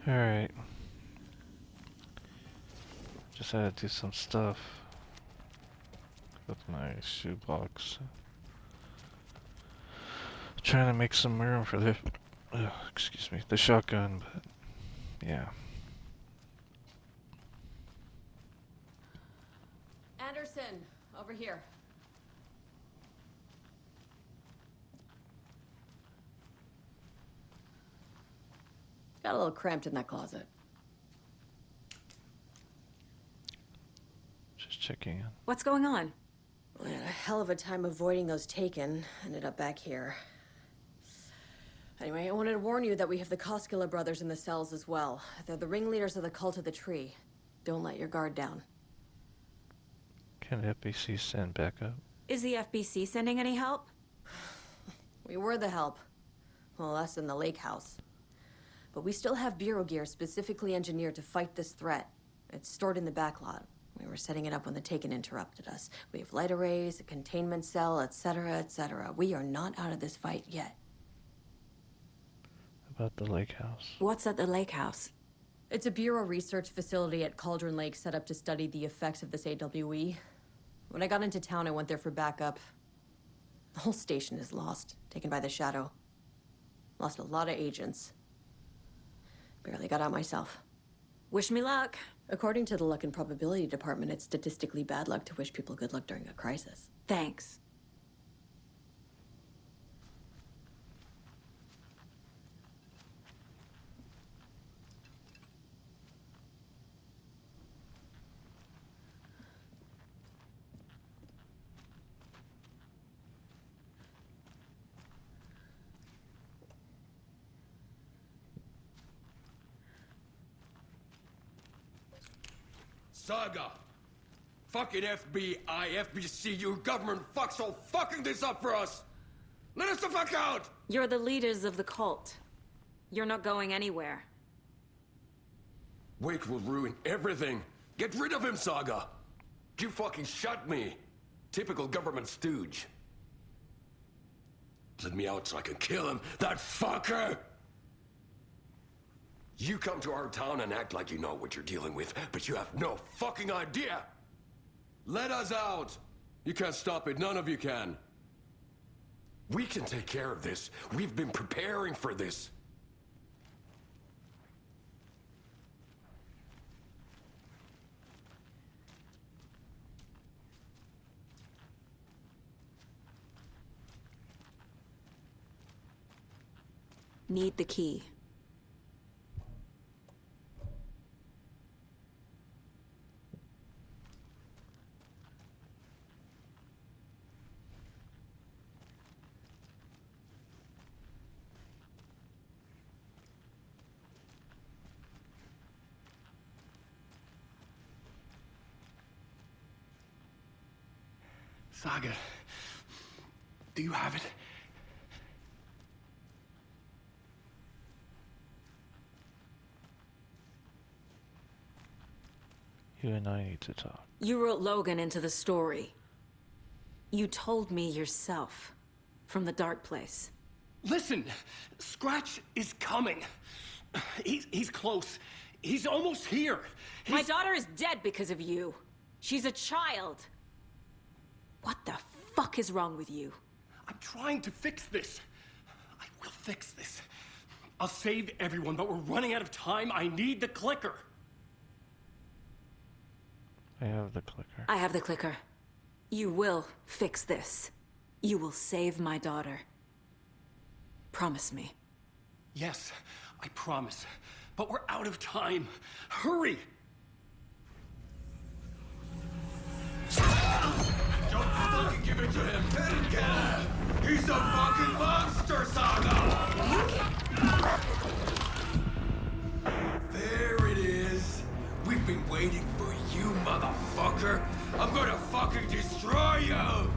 Alright. Just had to do some stuff with my shoebox. Trying to make some room for the, excuse me, the shotgun, but yeah. Anderson, over here. Got a little cramped in that closet. Just checking in. What's going on? We had a hell of a time avoiding those taken. Ended up back here. Anyway, I wanted to warn you that we have the Koskela brothers in the cells as well. They're the ringleaders of the Cult of the Tree. Don't let your guard down. Can the FBC send backup? Is the FBC sending any help? We were the help. Well, us in the lake house. But we still have Bureau gear specifically engineered to fight this threat. It's stored in the backlot. We were setting it up when the Taken interrupted us. We have light arrays, a containment cell, etc., etc. We are not out of this fight yet. About the lake house. What's at the lake house? It's a Bureau research facility at Cauldron Lake set up to study the effects of this AWE. When I got into town, I went there for backup. The whole station is lost, taken by the Shadow. Lost a lot of agents. Barely got out myself. Wish me luck. According to the Luck and Probability Department, it's statistically bad luck to wish people good luck during a crisis. Thanks. Saga! Fucking FBI, FBC, your government fucks all fucking this up for us! Let us the fuck out! You're the leaders of the cult. You're not going anywhere. Wake will ruin everything. Get rid of him, Saga! You fucking shut me! Typical government stooge. Let me out so I can kill him, that fucker! You come to our town and act like you know what you're dealing with, but you have no fucking idea! Let us out! You can't stop it, none of you can. We can take care of this. We've been preparing for this. Need the key. Saga, do you have it? You and I need to talk. You wrote Logan into the story. You told me yourself. From the dark place. Listen, Scratch is coming. He's close. He's almost here. My daughter is dead because of you. She's a child. What the fuck is wrong with you? I'm trying to fix this. I will fix this. I'll save everyone, but we're running out of time. I need the clicker. I have the clicker. I have the clicker. You will fix this. You will save my daughter. Promise me. Yes, I promise. But we're out of time. Hurry! Don't fucking give it to him! Get him! He's a fucking monster, Saga! There it is! We've been waiting for you, motherfucker! I'm gonna fucking destroy you!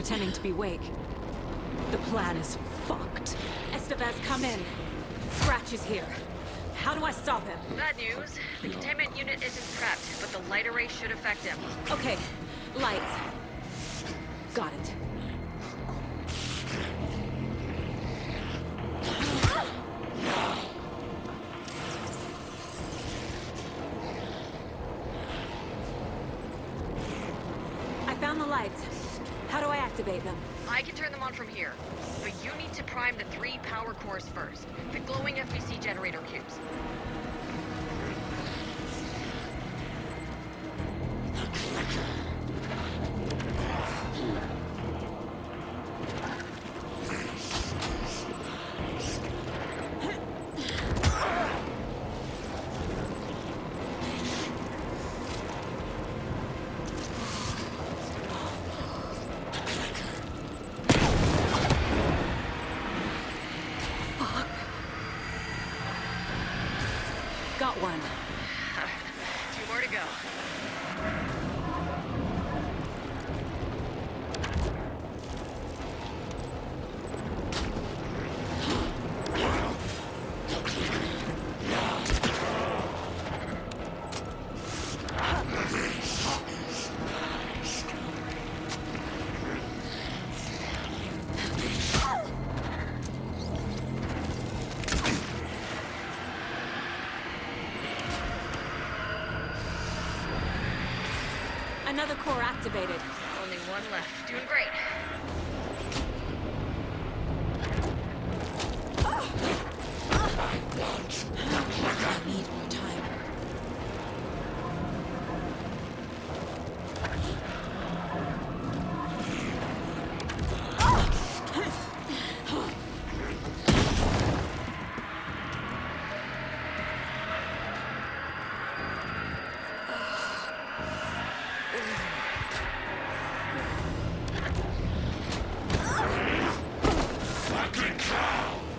pretending to be Wake. The plan is fucked. Estevez, come in. Scratch is here. How do I stop him? Bad news. The containment unit isn't prepped, but the light array should affect him. Okay, lights. Got it. I found the lights. How do I activate them? I can turn them on from here, but you need to prime the 3 power cores first. The glowing FBC generator cubes. Got one. 2 more to go. Another core activated. Only one left. Doing great. I need more time.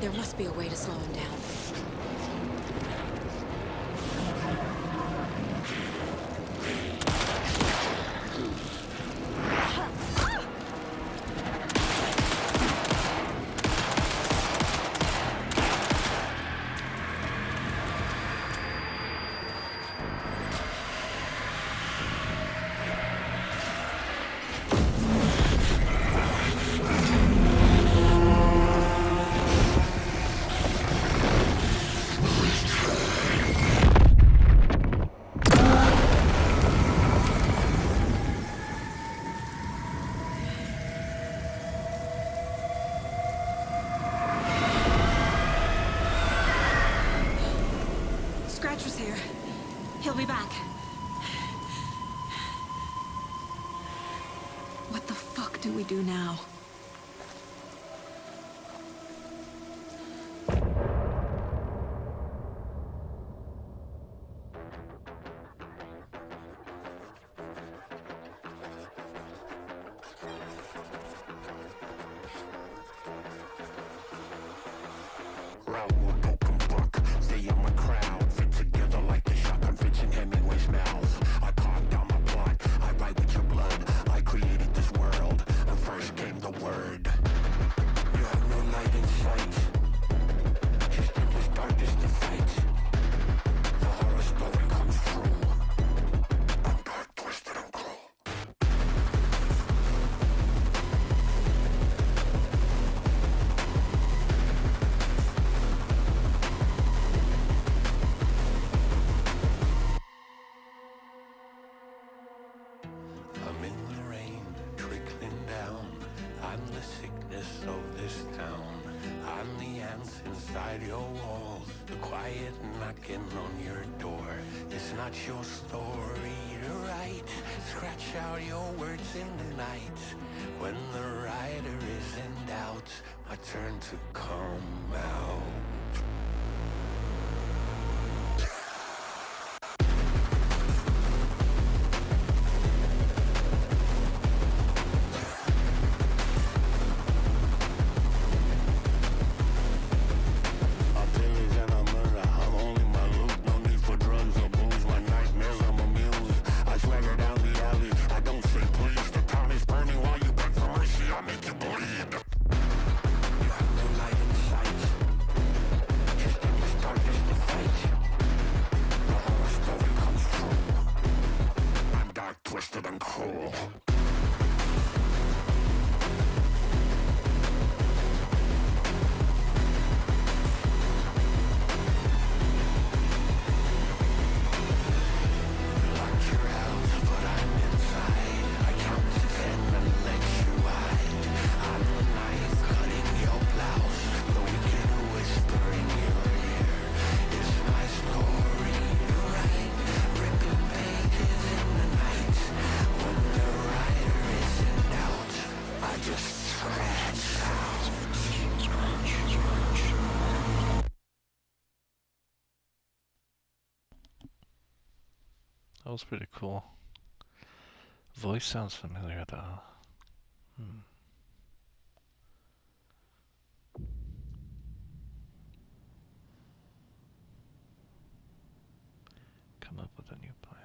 There must be a way to slow him down. Scratcher's here. He'll be back. What the fuck do we do now? I'm in the rain, trickling down. I'm the sickness of this town. I'm the ants inside your walls, the quiet knocking on your door. It's not your story to write. Scratch out your words in the night. When the writer is in doubt, my turn to come out. I'm That was pretty cool. Voice sounds familiar though. Hmm. Come up with a new plan.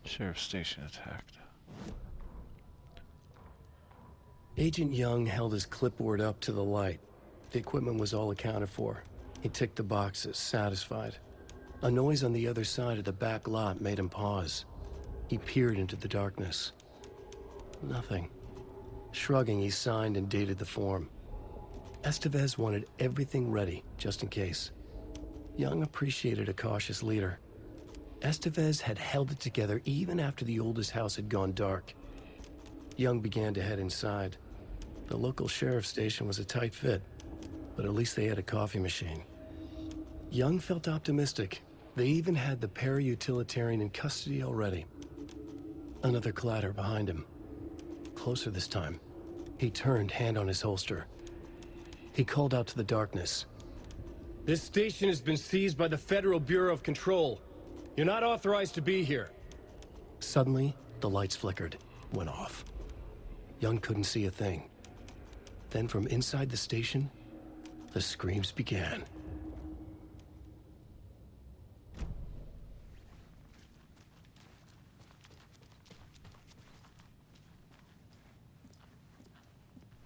Sheriff station attacked. Agent Young held his clipboard up to the light. The equipment was all accounted for. He ticked the boxes, satisfied. A noise on the other side of the back lot made him pause. He peered into the darkness. Nothing. Shrugging, he signed and dated the form. Estevez wanted everything ready, just in case. Young appreciated a cautious leader. Estevez had held it together even after the oldest house had gone dark. Young began to head inside. The local sheriff's station was a tight fit, but at least they had a coffee machine. Young felt optimistic. They even had the para-utilitarian in custody already. Another clatter behind him. Closer this time. He turned, hand on his holster. He called out to the darkness. "This station has been seized by the Federal Bureau of Control. You're not authorized to be here." Suddenly, the lights flickered, went off. Young couldn't see a thing. Then from inside the station, the screams began.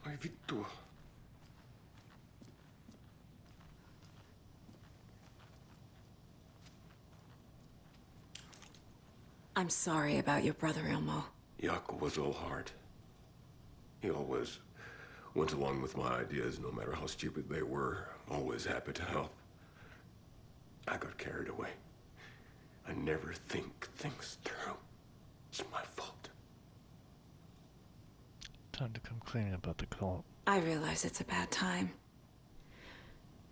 Ai vittu. I'm sorry about your brother, Ilmo. Jaakko was all heart. He always went along with my ideas, no matter how stupid they were. Always happy to help. I got carried away. I never think things through. It's my fault. Time to come clean about the cult. I realize it's a bad time.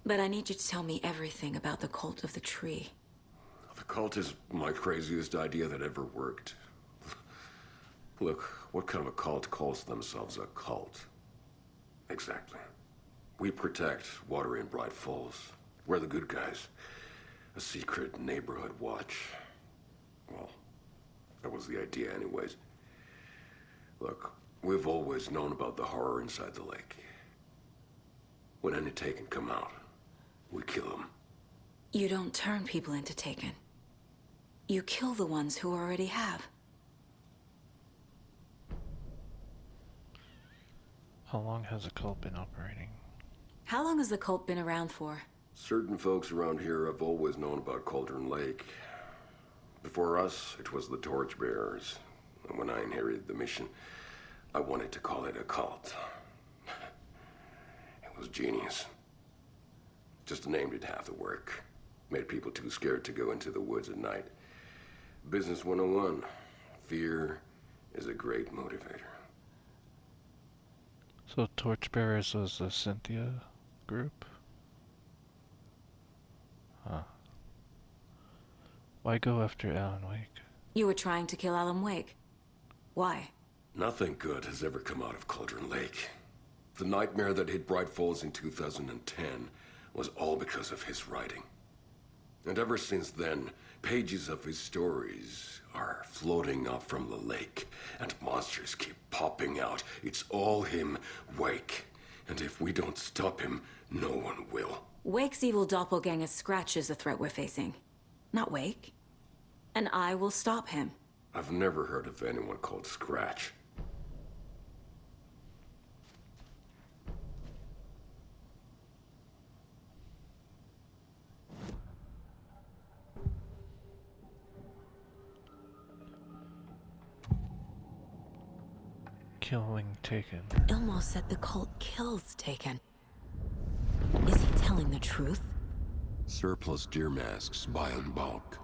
But I need you to tell me everything about the cult of the tree. The cult is my craziest idea that ever worked. Look, what kind of a cult calls themselves a cult? Exactly. We protect water in Bright Falls. We're the good guys. A secret neighborhood watch. Well, that was the idea anyways. Look, we've always known about the horror inside the lake. When any Taken come out, we kill them. You don't turn people into Taken. You kill the ones who already have. How long has the cult been operating? How long has the cult been around for? Certain folks around here have always known about Cauldron Lake. Before us, it was the Torchbearers. And when I inherited the mission, I wanted to call it a cult. It was genius. Just the name did half the work. Made people too scared to go into the woods at night. Business 101. Fear is a great motivator. So So Torchbearers was the Cynthia group? Huh. Why go after Alan Wake? You were trying to kill Alan Wake. Why? Nothing good has ever come out of Cauldron Lake. The nightmare that hit Bright Falls in 2010 was all because of his writing. And ever since then, pages of his stories are floating up from the lake, and monsters keep popping out. It's all him, Wake. And if we don't stop him, no one will. Wake's evil doppelganger Scratch is the threat we're facing, not Wake. And I will stop him. I've never heard of anyone called Scratch. Killing Taken. Ilmo said the cult kills Taken. Is he telling the truth? Surplus deer masks buy in bulk.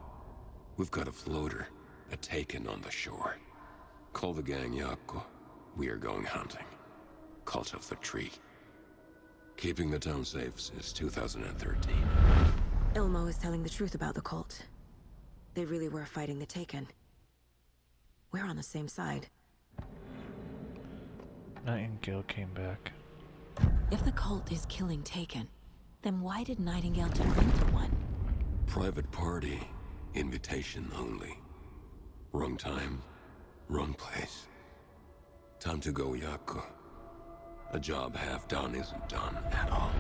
We've got a floater, a Taken on the shore. Call the gang Yako. We are going hunting. Cult of the Tree. Keeping the town safe since 2013. Ilmo is telling the truth about the cult. They really were fighting the Taken. We're on the same side. Nightingale came back. If the cult is killing Taken, then why did Nightingale turn into one? Private party. Invitation only. Wrong time, wrong place. Time to go, Yako. A job half done isn't done at all.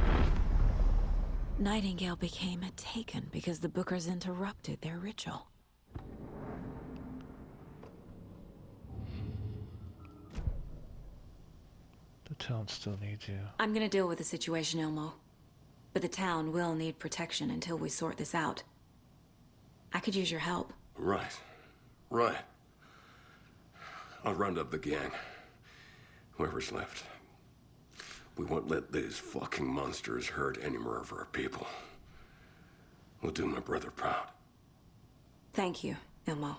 Nightingale became a Taken because the Bookers interrupted their ritual. The town still needs you. I'm gonna deal with the situation, Ilmo. But the town will need protection until we sort this out. I could use your help. Right. Right. I'll round up the gang. Whoever's left. We won't let these fucking monsters hurt any more of our people. We'll do my brother proud. Thank you, Ilmo.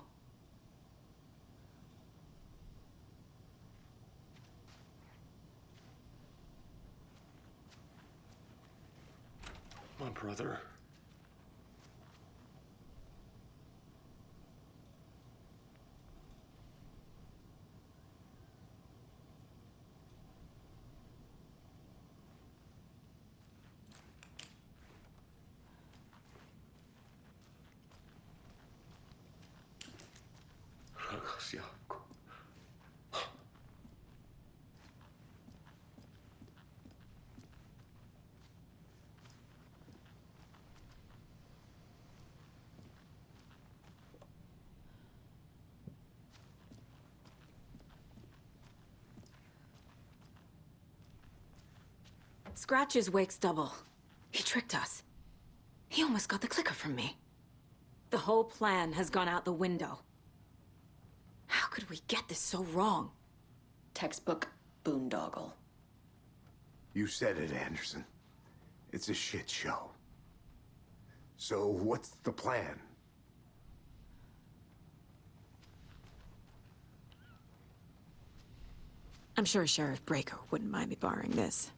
My brother. Scratch is Wake's double. He tricked us. He almost got the clicker from me. The whole plan has gone out the window. How could we get this so wrong? Textbook boondoggle. You said it, Anderson. It's a shit show. So what's the plan? I'm sure Sheriff Braco wouldn't mind me borrowing this.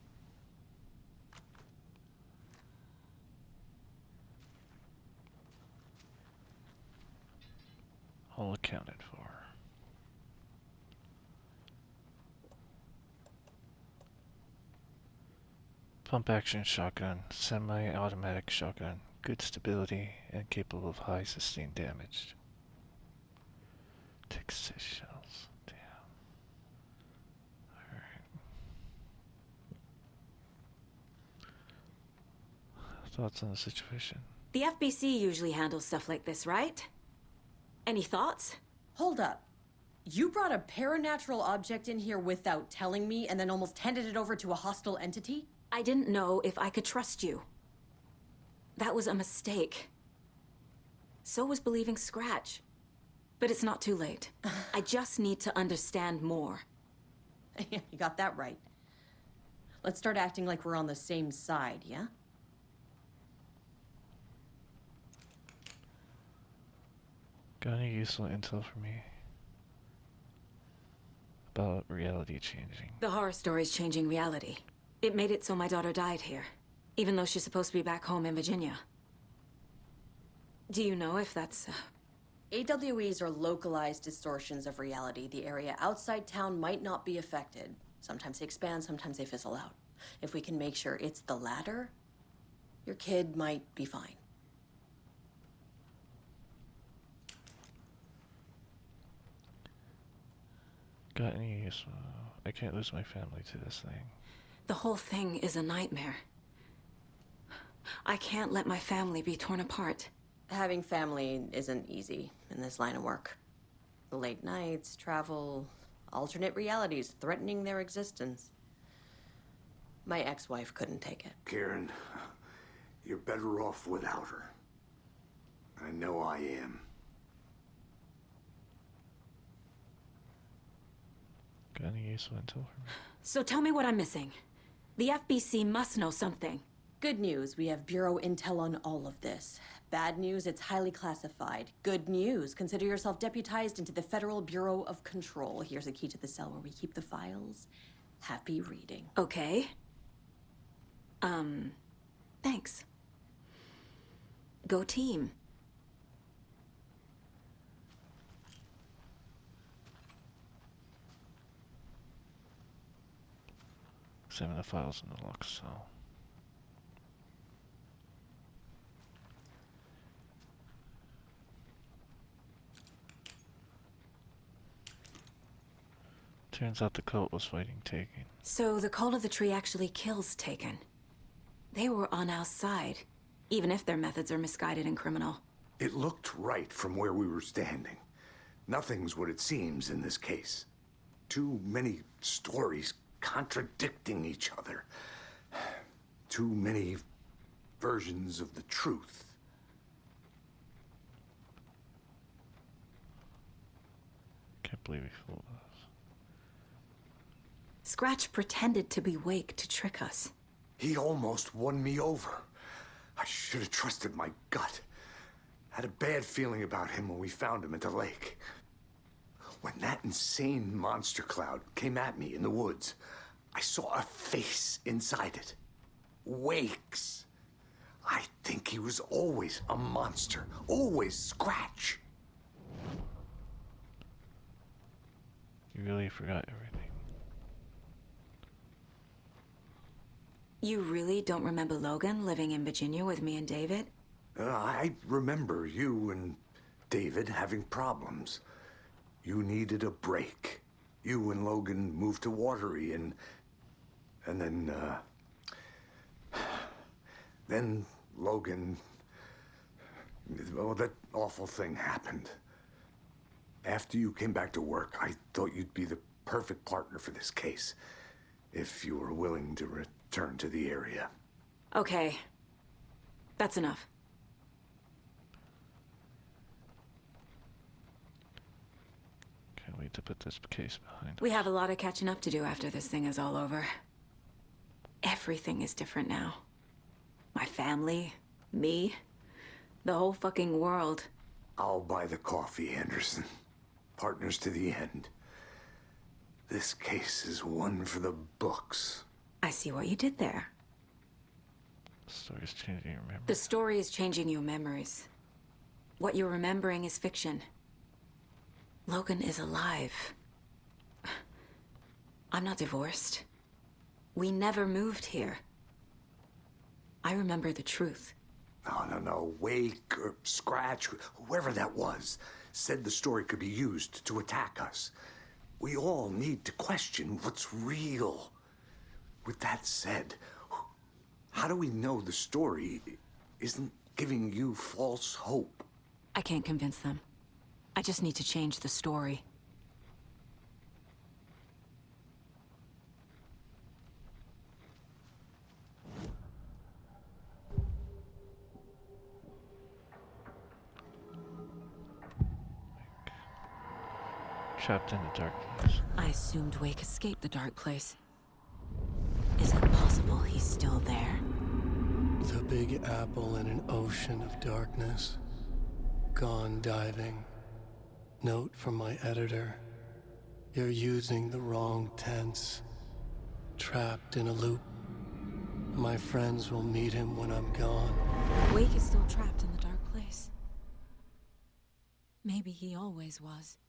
All accounted for. Pump action shotgun, semi-automatic shotgun, good stability and capable of high sustained damage. Takes 6 shells. Damn. Alright. Thoughts on the situation? The FBC usually handles stuff like this, right? Any thoughts? Hold up. You brought a paranatural object in here without telling me and then almost handed it over to a hostile entity? I didn't know if I could trust you. That was a mistake. So was believing Scratch. But it's not too late. I just need to understand more. You got that right. Let's start acting like we're on the same side, yeah? Got any useful intel for me? about reality changing? The horror story's changing reality. It made it so my daughter died here, even though she's supposed to be back home in Virginia. Do you know if that's... AWEs are localized distortions of reality. The area outside town might not be affected. Sometimes they expand, sometimes they fizzle out. If we can make sure it's the latter, your kid might be fine. Got any use? I can't lose my family to this thing. The whole thing is a nightmare. I can't let my family be torn apart. Having family isn't easy in this line of work. The late nights, travel, alternate realities threatening their existence. My ex-wife couldn't take it. Karen, you're better off without her. I know I am. Got any useful intel for me? So tell me what I'm missing. The FBC must know something. Good news, we have Bureau intel on all of this. Bad news, it's highly classified. Good news, consider yourself deputized into the Federal Bureau of Control. Here's a key to the cell where we keep the files. Happy reading. Okay. Thanks. Go team. Examine the files in the locked cell. Turns out the cult was fighting Taken. So the cult of the tree actually kills Taken. They were on our side, even if their methods are misguided and criminal. It looked right from where we were standing. Nothing's what it seems in this case. Too many stories contradicting each other. Too many versions of the truth. Can't believe he fooled us. Scratch pretended to be Wake to trick us. He almost won me over. I should have trusted my gut. Had a bad feeling about him when we found him at the lake. When that insane monster cloud came at me in the woods, I saw a face inside it. Wake's. I think he was always a monster. Always Scratch. You really forgot everything. You really don't remember Logan living in Virginia with me and David? I remember you and David having problems. You needed a break. You and Logan moved to Watery and then Logan, well, that awful thing happened. After you came back to work, I thought you'd be the perfect partner for this case, if you were willing to return to the area. Okay. That's enough. Can't wait to put this case behind us. We have a lot of catching up to do after this thing is all over. Everything is different now. My family, me, the whole fucking world. I'll buy the coffee, Anderson. Partners to the end. This case is one for the books. I see what you did there. The story's changing your memory. The story is changing your memories. What you're remembering is fiction. Logan is alive. I'm not divorced. We never moved here. I remember the truth. No. Wake or Scratch, whoever that was, said the story could be used to attack us. We all need to question what's real. With that said, how do we know the story isn't giving you false hope? I can't convince them. I just need to change the story. Trapped in the dark place. I assumed Wake escaped the dark place. Is it possible he's still there? The Big Apple in an ocean of darkness. Gone diving. Note from my editor. You're using the wrong tense. Trapped in a loop. My friends will meet him when I'm gone. Wake is still trapped in the dark place. Maybe he always was.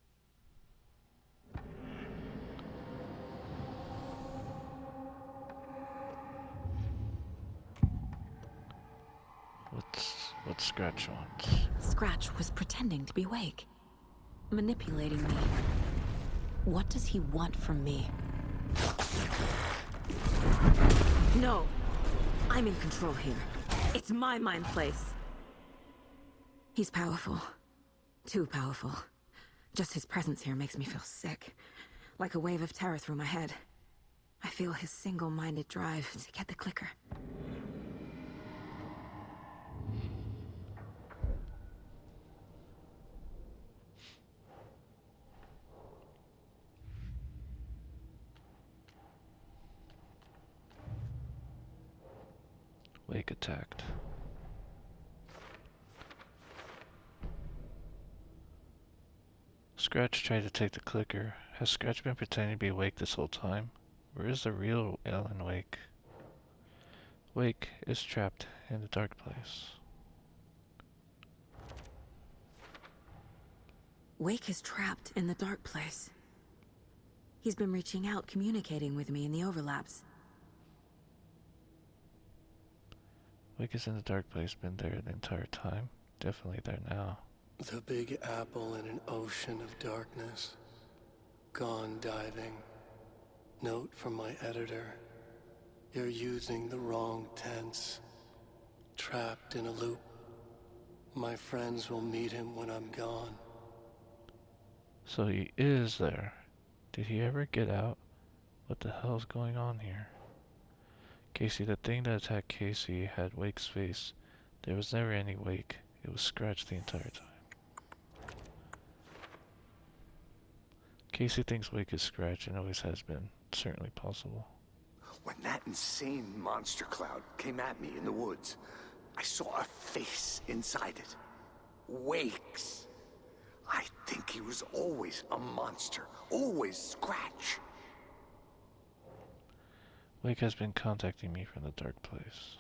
What Scratch wants? Scratch was pretending to be Wake. Manipulating me. What does he want from me? No! I'm in control here. It's my mind place. He's powerful. Too powerful. Just his presence here makes me feel sick. Like a wave of terror through my head. I feel his single-minded drive to get the clicker. Wake attacked. Scratch tried to take the clicker. Has Scratch been pretending to be Wake this whole time? Where is the real Alan Wake? Wake is trapped in the dark place. Wake is trapped in the dark place. He's been reaching out, communicating with me in the overlaps. Wake is in the dark place, been there the entire time. Definitely there now. The big apple in an ocean of darkness. Gone diving. Note from my editor. You're using the wrong tense. Trapped in a loop. My friends will meet him when I'm gone. So he is there. Did he ever get out? What the hell is going on here? Casey, the thing that attacked Casey had Wake's face. There was never any Wake. It was Scratch the entire time. Casey thinks Wake is Scratch and always has been. Certainly possible. When that insane monster cloud came at me in the woods, I saw a face inside it. Wake's. I think he was always a monster. Always Scratch. Wake has been contacting me from the dark place.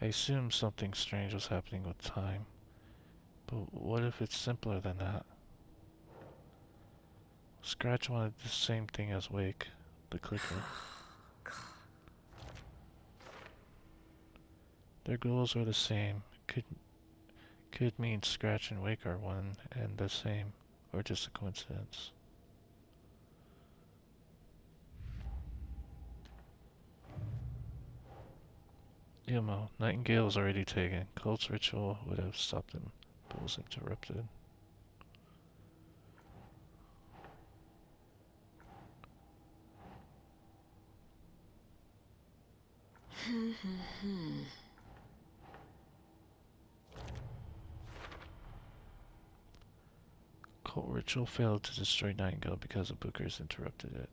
I assume something strange was happening with time. But what if it's simpler than that? Scratch wanted the same thing as Wake, the clicker. Their goals were the same. Could mean Scratch and Wake are one and the same, or just a coincidence. Ilmo, Nightingale was already taken. Cult's ritual would have stopped him, but was interrupted. Cult ritual failed to destroy Nightingale because the Bookers interrupted it.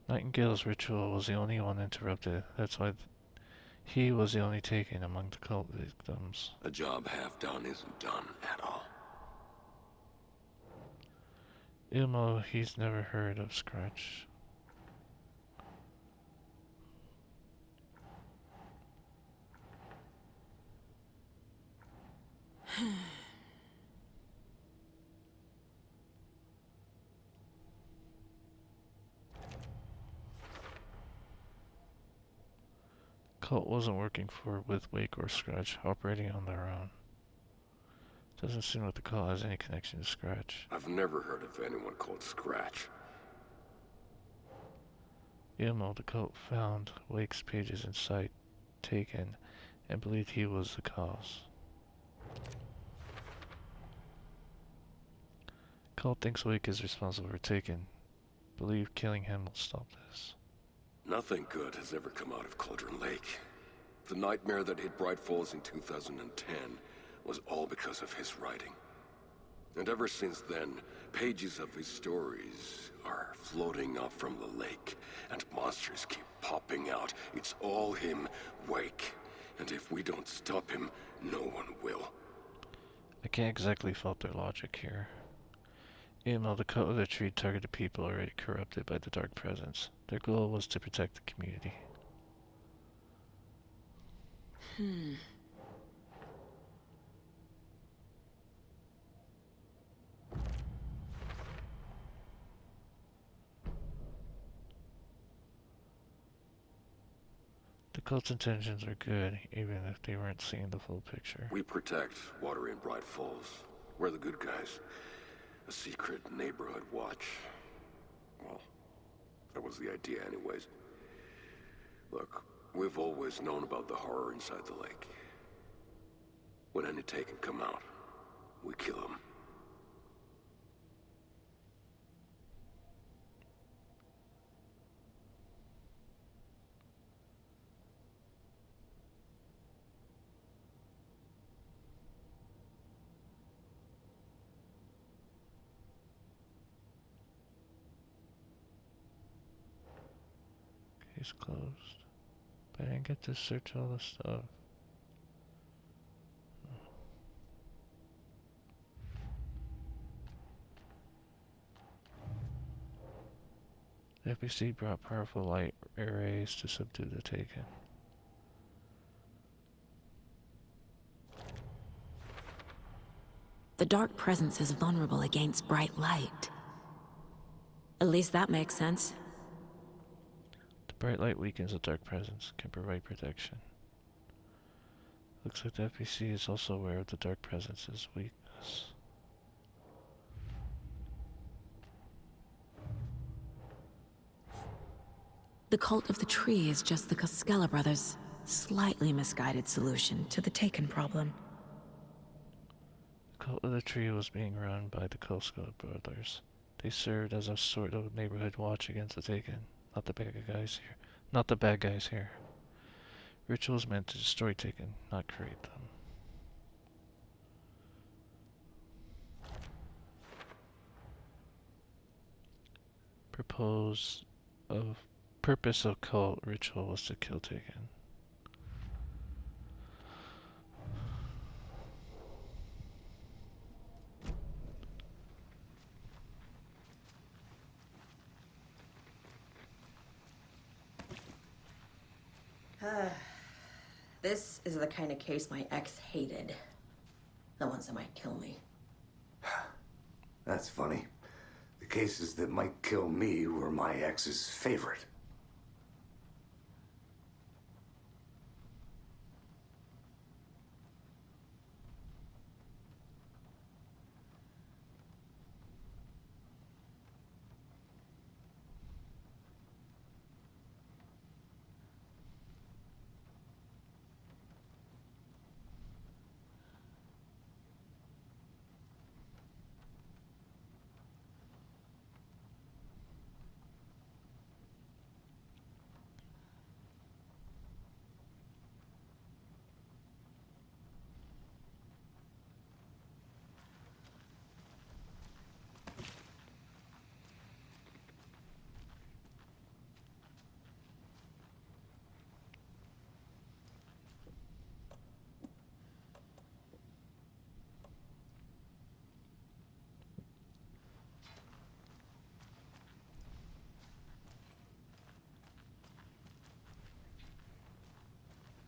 Nightingale's ritual was the only one interrupted. That's why he was the only taken among the cult victims. A job half done isn't done at all. Ilmo, he's never heard of Scratch. Cult wasn't working with Wake or Scratch, operating on their own. Doesn't seem like the cult has any connection to Scratch. I've never heard of anyone called Scratch. Ilmo, the cult found Wake's pages in sight, taken, and believed he was the cause. Cult thinks Wake is responsible for taking. Believe killing him will stop this. Nothing good has ever come out of Cauldron Lake. The nightmare that hit Bright Falls in 2010 was all because of his writing. And ever since then, pages of his stories are floating up from the lake, and monsters keep popping out. It's all him, Wake. And if we don't stop him, no one will. I can't exactly fault their logic here. Even though the cult of the tree targeted people already corrupted by the dark presence, their goal was to protect the community. The cult's intentions are good, even if they weren't seeing the full picture. We protect Water in Bright Falls. We're the good guys. A secret neighborhood watch. Well, that was the idea anyways. Look, we've always known about the horror inside the lake. When any Taken come out, we kill them. Case closed. But I didn't get to search all the stuff. The FBC brought powerful light arrays to subdue the Taken. The dark presence is vulnerable against bright light. At least that makes sense. The bright light weakens the dark presence, can provide protection. Looks like the FBC is also aware of the dark presence's weakness. The cult of the tree is just the Costello brothers' slightly misguided solution to the Taken problem. The cult of the tree was being run by the Costello brothers. They served as a sort of neighborhood watch against the Taken, not the bad guys here. Not the bad guys here. Rituals meant to destroy Taken, not create them. Purpose of cult ritual was to kill Taken. This is the kind of case my ex hated. The ones that might kill me. That's funny. The cases that might kill me were my ex's favorite.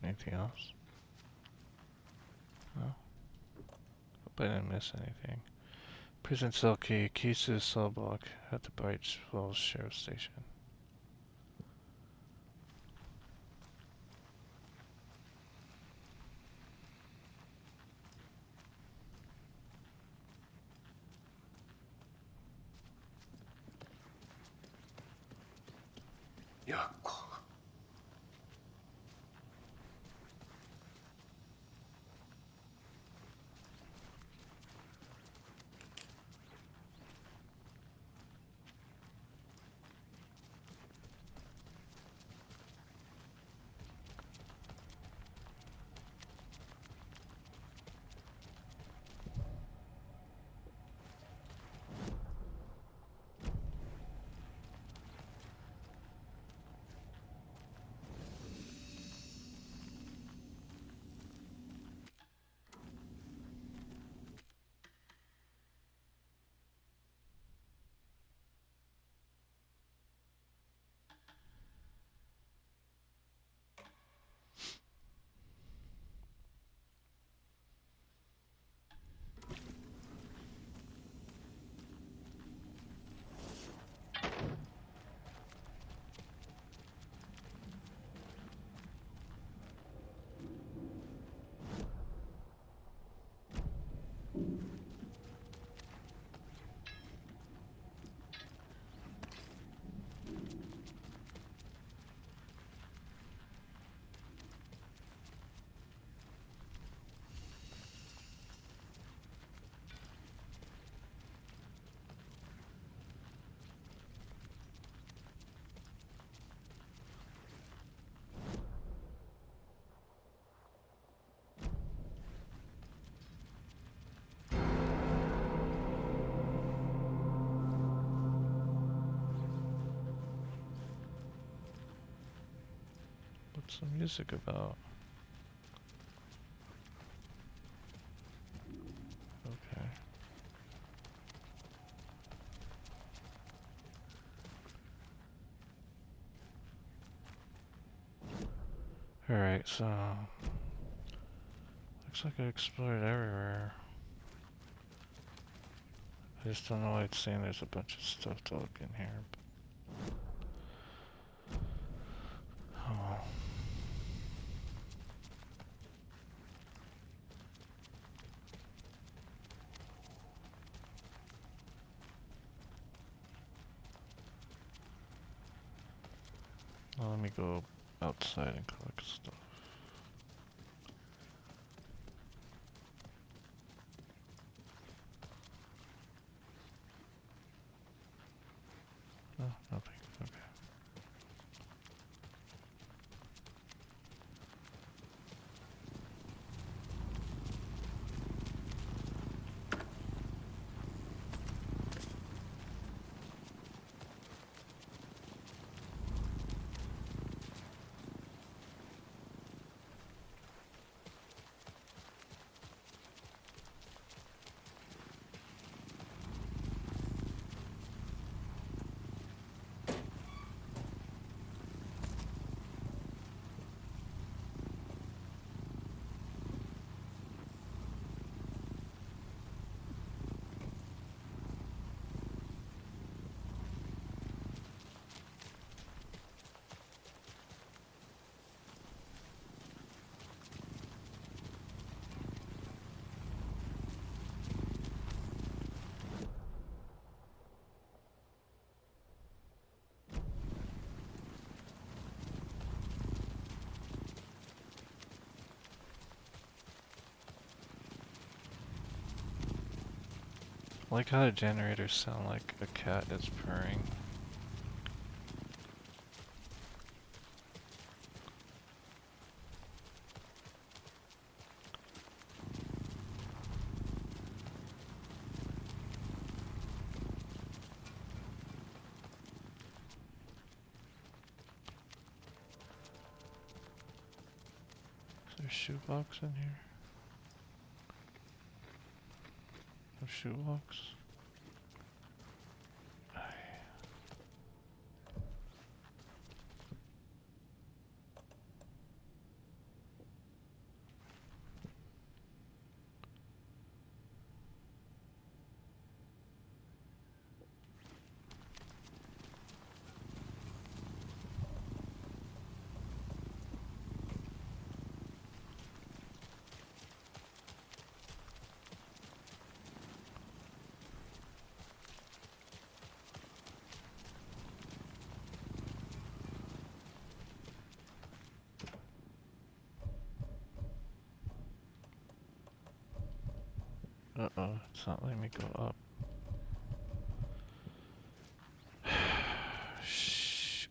Anything else? No. Hope I didn't miss anything. Prison cell key, keys to the cell block at the Bright Falls Sheriff Station. Yeah. What's the music about? Okay. Alright, so looks like I explored everywhere. I just don't know why it's saying there's a bunch of stuff to look in here. Oh. Well, let me go outside and collect stuff. Oh, nothing. Okay. I like how the generators sound like a cat is purring. Is there a shoebox in here? No shoebox? Uh-oh, it's not letting me go up. Shoot.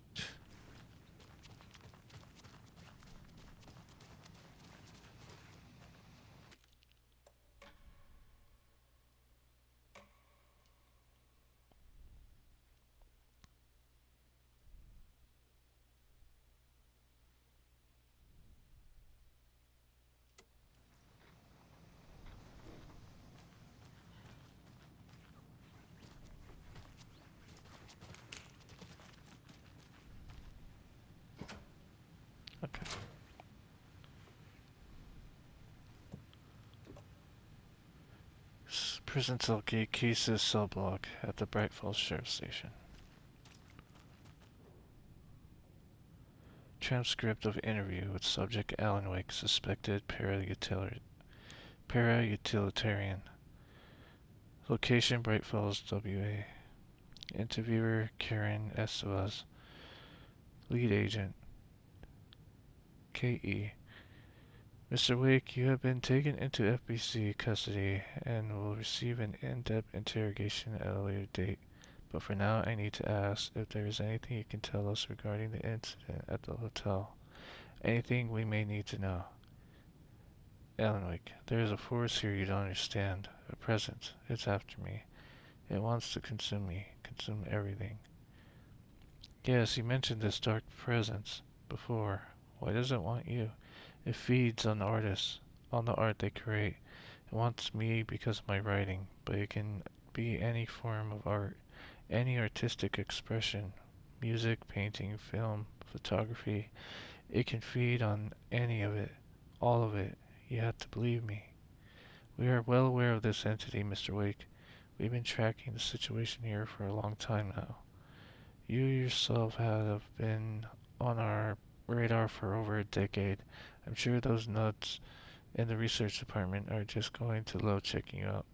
Okay. Prison cell gate cases cell block at the Bright Falls Sheriff Station. Transcript of interview with subject Alan Wake, suspected para-utilitarian. Location Bright Falls, WA. Interviewer Karen Estevez. Lead agent KE. Mr. Wake, you have been taken into FBC custody and will receive an in-depth interrogation at a later date. But for now, I need to ask if there is anything you can tell us regarding the incident at the hotel. Anything we may need to know. Alan Wake, there is a force here you don't understand. A presence. It's after me. It wants to consume me. Consume everything. Yes, you mentioned this dark presence before. Why does it want you? It feeds on the artists, on the art they create. It wants me because of my writing, but it can be any form of art, any artistic expression, music, painting, film, photography. It can feed on any of it, all of it. You have to believe me. We are well aware of this entity, Mr. Wake. We've been tracking the situation here for a long time now. You yourself have been on our radar for over a decade. I'm sure those nuts in the research department are just going to love checking you out.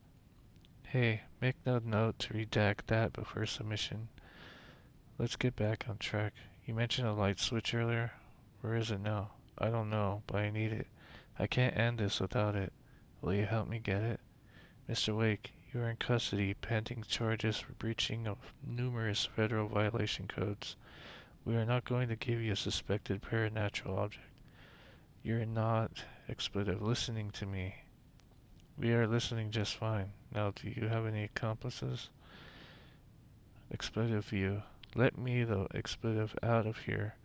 Hey, make no note to redact that before submission. Let's get back on track. You mentioned a light switch earlier. Where is it now? I don't know, but I need it. I can't end this without it. Will you help me get it? Mr. Wake, you are in custody pending charges for breaching of numerous federal violation codes. We are not going to give you a suspected paranatural object. You're not, expletive, listening to me. We are listening just fine. Now, do you have any accomplices? Expletive view. Let me, the expletive, out of here.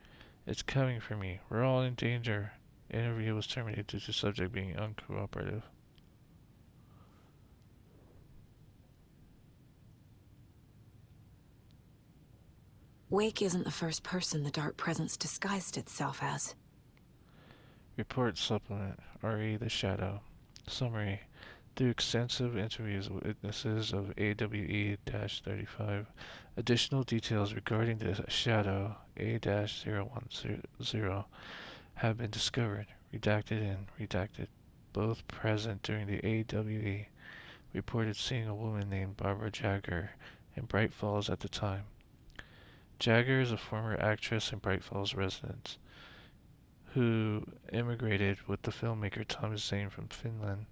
It's coming for me. We're all in danger. Interview was terminated due to subject being uncooperative. Wake isn't the first person the dark presence disguised itself as. Report supplement. RE the Shadow. Summary. Through extensive interviews with witnesses of AWE-35, additional details regarding the Shadow A-010 have been discovered, redacted and redacted. Both present during the AWE reported seeing a woman named Barbara Jagger in Bright Falls at the time. Jagger is a former actress and Bright Falls resident who immigrated with the filmmaker Thomas Zane from Finland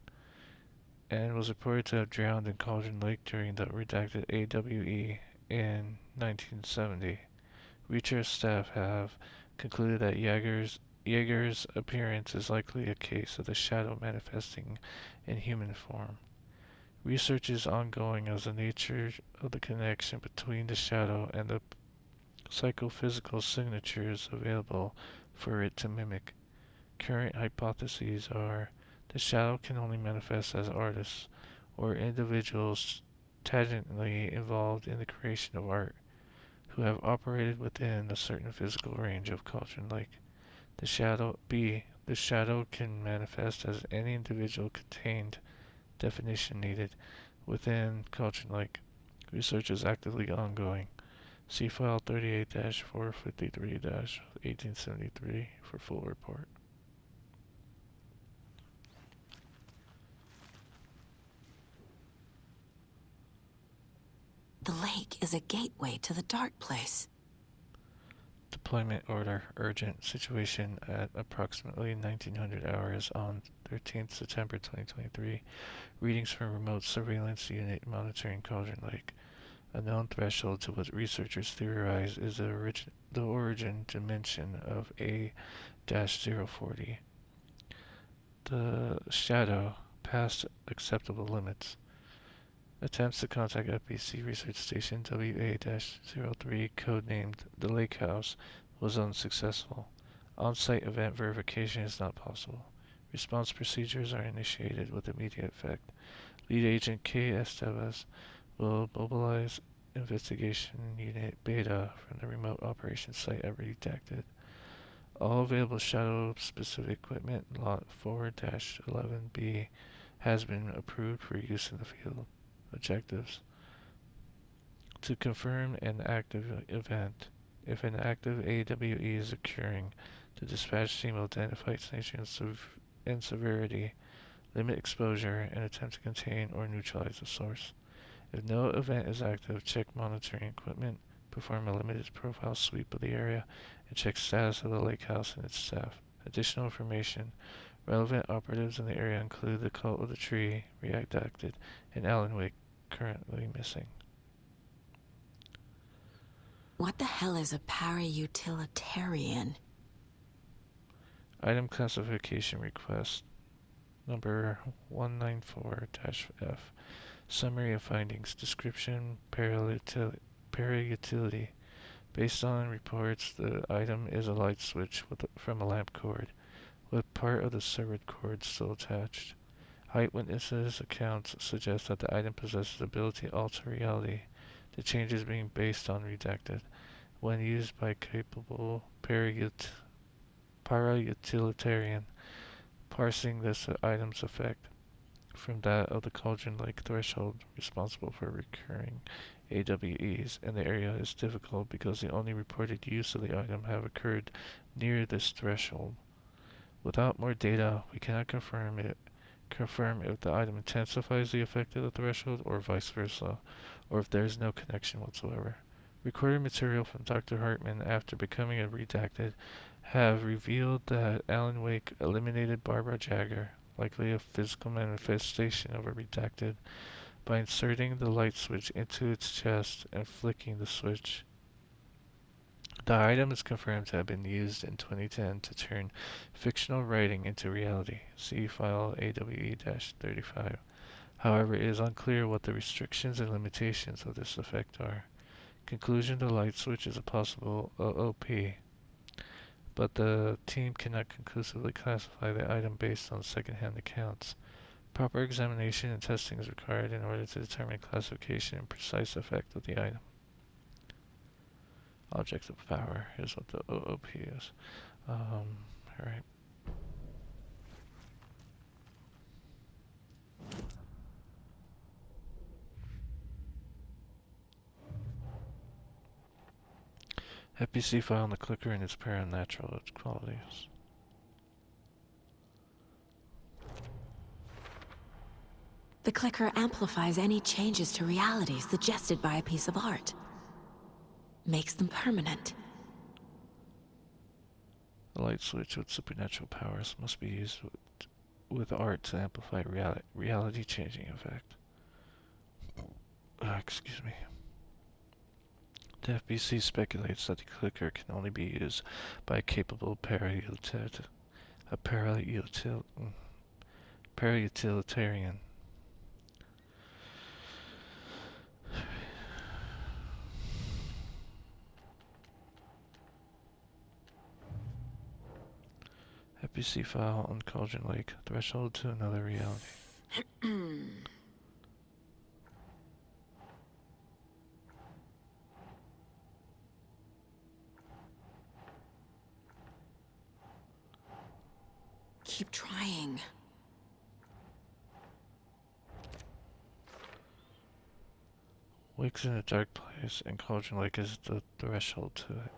and was reported to have drowned in Cauldron Lake during the redacted AWE in 1970. Research staff have concluded that Jaeger's appearance is likely a case of the shadow manifesting in human form. Research is ongoing as the nature of the connection between the shadow and the psychophysical signatures available for it to mimic. Current hypotheses are the shadow can only manifest as artists or individuals tangentially involved in the creation of art who have operated within a certain physical range of Cauldron Lake. The shadow can manifest as any individual contained definition needed within Cauldron Lake. Research is actively ongoing. See File 38-453-1873 for full report. The lake is a gateway to the dark place. Deployment order. Urgent situation at approximately 1900 hours on 13th September 2023. Readings from remote surveillance unit monitoring Cauldron Lake. A known threshold to what researchers theorize is the origin dimension of A-040. The shadow past acceptable limits. Attempts to contact FBC Research Station WA-03, codenamed the Lake House, was unsuccessful. On-site event verification is not possible. Response procedures are initiated with immediate effect. Lead Agent K. Estevez will mobilize Investigation Unit Beta from the remote operations site at redacted. All available shadow-specific equipment, Lot 4-11B, has been approved for use in the field. Objectives: to confirm an active event. If an active AWE is occurring, the dispatch team will identify its nature and severity, limit exposure, and attempt to contain or neutralize the source. If no event is active, check monitoring equipment, perform a limited profile sweep of the area, and check status of the lake house and its staff. Additional information: relevant operatives in the area include the Cult of the Tree, redacted, and Alan Wake, currently missing. What the hell is a para-utilitarian? Item classification request number 194-F. Summary of findings. Description: Parautility. Based on reports, the item is a light switch from a lamp cord, with part of the severed cord still attached. Eyewitnesses' accounts suggest that the item possesses the ability to alter reality, the changes being based on redacted. When used by capable para-utilitarian, parsing this item's effect from that of the Cauldron Lake threshold responsible for recurring AWEs in the area is difficult because the only reported use of the item have occurred near this threshold. Without more data, we cannot confirm if the item intensifies the effect of the threshold or vice versa, or if there is no connection whatsoever. Recorded material from Dr. Hartman after becoming a redacted have revealed that Alan Wake eliminated Barbara Jagger, likely a physical manifestation of a redacted, by inserting the light switch into its chest and flicking the switch. The item is confirmed to have been used in 2010 to turn fictional writing into reality. See file AWE-35. However, it is unclear what the restrictions and limitations of this effect are. Conclusion: the light switch is a possible OOP, but the team cannot conclusively classify the item based on second-hand accounts. Proper examination and testing is required in order to determine classification and precise effect of the item. Object of power is what the OOP is. Alright. FBC file on the clicker and its paranatural qualities. The clicker amplifies any changes to reality suggested by a piece of art. Makes them permanent. The light switch with supernatural powers must be used with art to amplify reality-changing effect. Excuse me. The FBC speculates that the clicker can only be used by a capable para-utilitarian. FBC file on Cauldron Lake. Threshold to another reality. Keep trying. Wake's in a dark place, and Cauldron Lake is the threshold to it.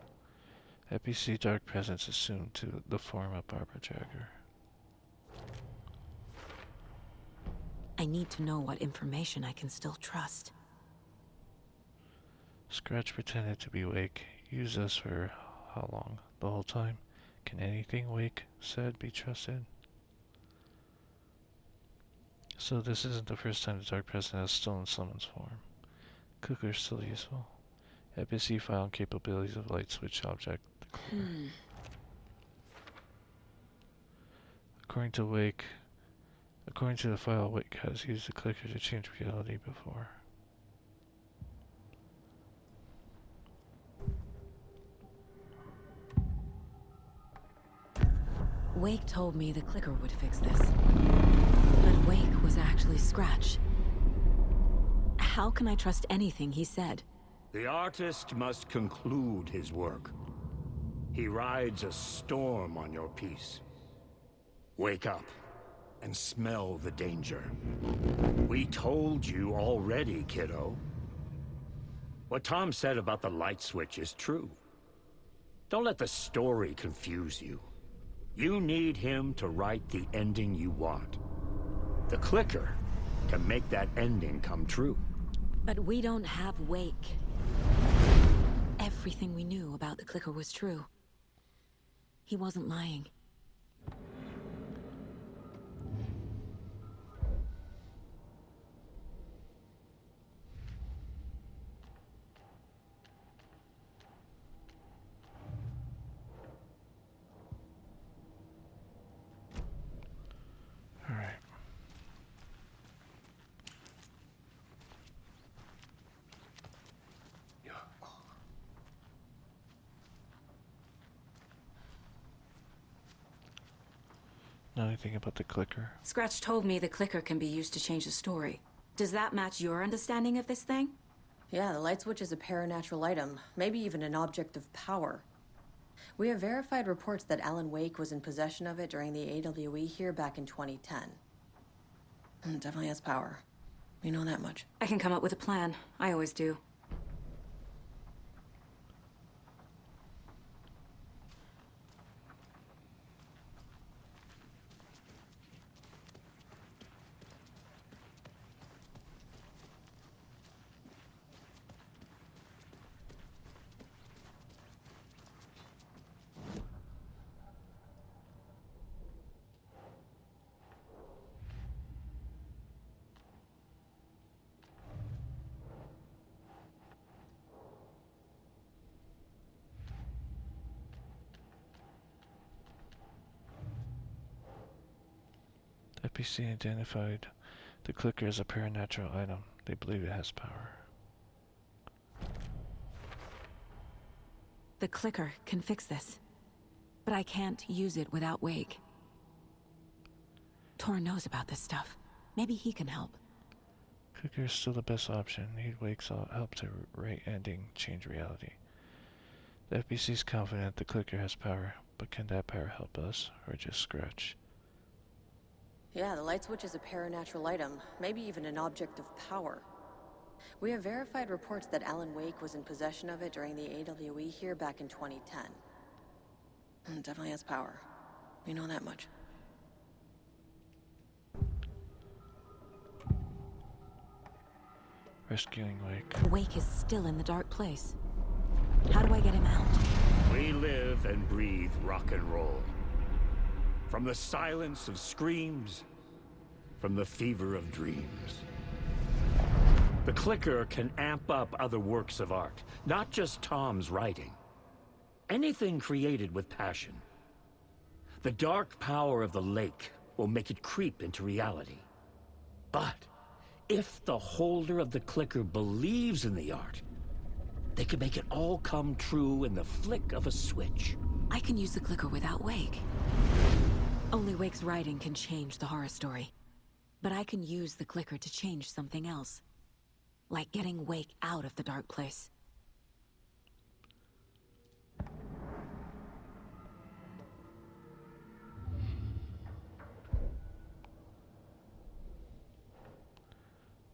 FBC Dark Presence assumed to the form of Barbara Jagger. I need to know what information I can still trust. Scratch pretended to be Wake. Used us for how long? The whole time? Can anything Wake said be trusted? So this isn't the first time the Dark Presence has stolen someone's form. Cooker's still useful. FBC file and capabilities of light switch object. According to the file, Wake has used the clicker to change reality before. Wake told me the clicker would fix this. But Wake was actually Scratch. How can I trust anything he said? The artist must conclude his work. He rides a storm on your piece. Wake up and smell the danger. We told you already, kiddo. What Tom said about the light switch is true. Don't let the story confuse you. You need him to write the ending you want. The clicker can make that ending come true. But we don't have Wake. Everything we knew about the clicker was true. He wasn't lying. Alright. know anything about the clicker? Scratch told me the clicker can be used to change the story. Does that match your understanding of this thing? Yeah, the light switch is a paranatural item, maybe even an object of power. We have verified reports that Alan Wake was in possession of it during the AWE here back in 2010. It definitely has power. We know that much. I can come up with a plan. I always do. FPC identified the clicker as a paranatural item. They believe it has power. The clicker can fix this. But I can't use it without Wake. Tor knows about this stuff. Maybe he can help. Clicker is still the best option. Need Wake's help to rate ending change reality. The FPC is confident the clicker has power, but can that power help us, or just Scratch? Yeah, the light switch is a paranatural item, maybe even an object of power. We have verified reports that Alan Wake was in possession of it during the AWE here back in 2010. It definitely has power. We know that much. Rescuing Wake. Wake is still in the dark place. How do I get him out? We live and breathe rock and roll. From the silence of screams, from the fever of dreams. The clicker can amp up other works of art, not just Tom's writing. Anything created with passion. The dark power of the lake will make it creep into reality. But if the holder of the clicker believes in the art, they can make it all come true in the flick of a switch. I can use the clicker without Wake. Only Wake's writing can change the horror story. But I can use the clicker to change something else. Like getting Wake out of the dark place.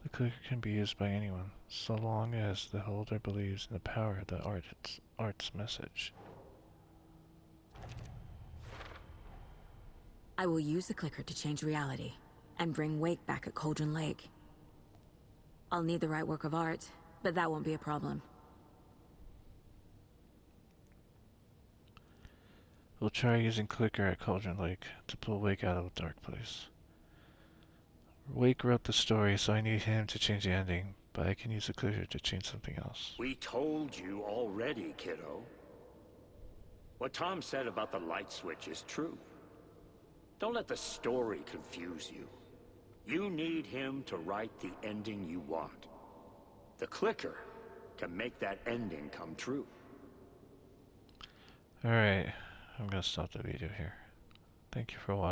The clicker can be used by anyone, so long as the holder believes in the power of the art's message. I will use the clicker to change reality, and bring Wake back at Cauldron Lake. I'll need the right work of art, but that won't be a problem. We'll try using clicker at Cauldron Lake to pull Wake out of the dark place. Wake wrote the story, so I need him to change the ending, but I can use the clicker to change something else. We told you already, kiddo. What Tom said about the light switch is true. Don't let the story confuse you. You need him to write the ending you want. The clicker can make that ending come true. Alright, I'm gonna stop the video here. Thank you for watching.